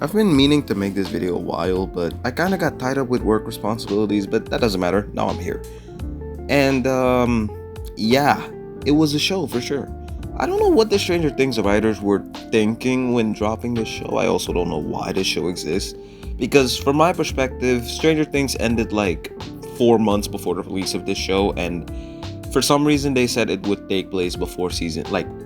I've been meaning to make this video a while, but I kinda got tied up with work responsibilities, but that doesn't matter, now I'm here. And, yeah, it was a show for sure. I don't know what the Stranger Things writers were thinking when dropping this show. I also don't know why this show exists. Because from my perspective, Stranger Things ended like 4 months before the release of this show, and for some reason they said it would take place before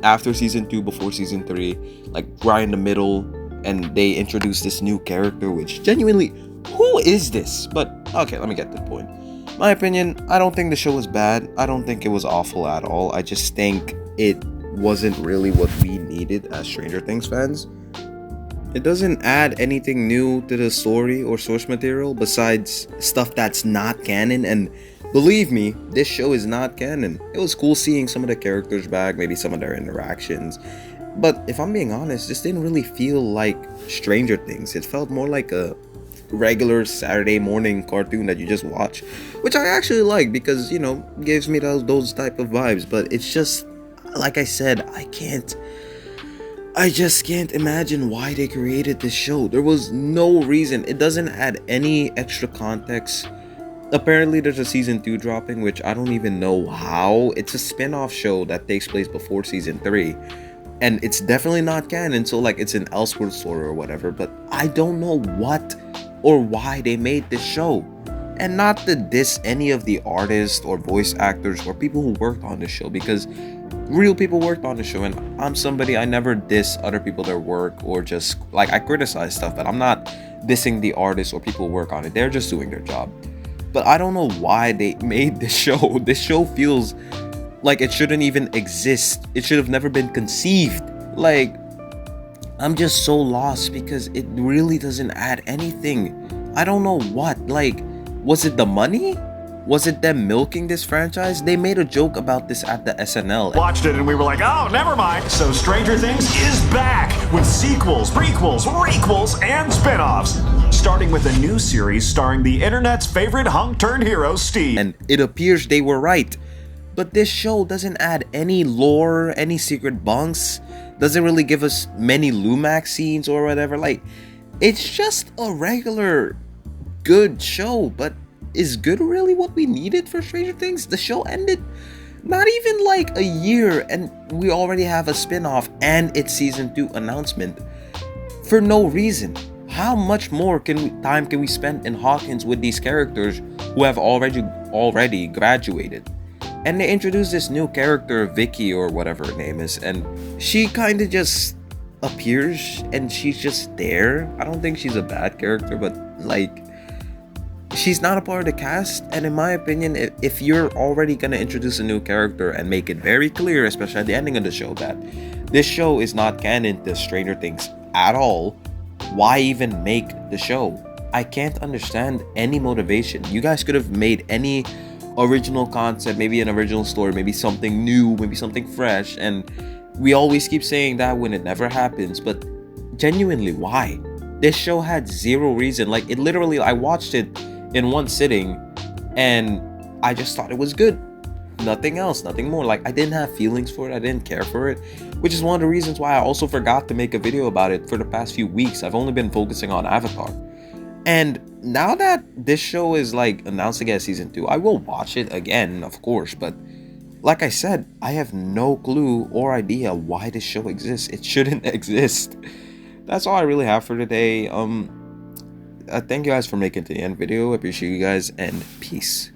after season 2, before season 3, like right in the middle, and they introduced this new character, which genuinely, who is this? But okay, let me get to the point. My opinion, I don't think the show was bad. I don't think it was awful at all. I just think it wasn't really what we needed as Stranger Things fans. It doesn't add anything new to the story or source material besides stuff that's not canon, and believe me, this show is not canon. It was cool seeing some of the characters back, maybe some of their interactions, but if I'm being honest, this didn't really feel like Stranger Things. It felt more like a regular Saturday morning cartoon that you just watch, which I actually like because, gives me those type of vibes. But it's just, like I said, I just can't imagine why they created this show. There was no reason. It doesn't add any extra context. Apparently there's a season 2 dropping, which I don't even know how. It's a spin-off show that takes place before season 3. And it's definitely not canon, so like it's an Elseworld story or whatever. But I don't know what or why they made this show. And not to diss any of the artists or voice actors or people who worked on the show, because real people worked on the show, and I never diss other people, their work, or just like I criticize stuff, but I'm not dissing the artists or people who work on it. They're just doing their job. But I don't know why they made this show. This show feels like it shouldn't even exist. It should have never been conceived. Like, I'm just so lost because it really doesn't add anything. I don't know what. Like, was it the money? Was it them milking this franchise? They made a joke about this at the SNL. Watched it and we were like, oh, never mind. So Stranger Things is back with sequels, prequels, requels, and spin-offs. Starting with a new series starring the internet's favorite hunk-turned-hero, Steve. And it appears they were right. But this show doesn't add any lore, any secret bunks. Doesn't really give us many Lumax scenes or whatever. Like, it's just a regular good show, but is good really what we needed for Stranger Things? The show ended not even like a year and we already have a spin-off and its season 2 announcement for no reason. How much more time can we spend in Hawkins with these characters who have already graduated? And they introduced this new character, Vicky or whatever her name is, and she kind of just appears and she's just there. I don't think she's a bad character, but like, she's not a part of the cast. And in my opinion, if you're already gonna introduce a new character and make it very clear, especially at the ending of the show, that this show is not canon to Stranger Things at all, why even make the show? I can't understand any motivation. You guys could have made any original concept, maybe an original story, maybe something new, maybe something fresh, and we always keep saying that when it never happens. But genuinely, why? This show had zero reason. Like, it literally, I watched it in one sitting and I just thought it was good. Nothing else, nothing more. Like, I didn't have feelings for it, I didn't care for it, which is one of the reasons why I also forgot to make a video about it for the past few weeks. I've only been focusing on Avatar. And now that this show is like announced to get season 2, I will watch it again, of course, but like I said, I have no clue or idea why this show exists. It shouldn't exist. That's all I really have for today. Thank you guys for making it to the end video. I appreciate you guys, and peace.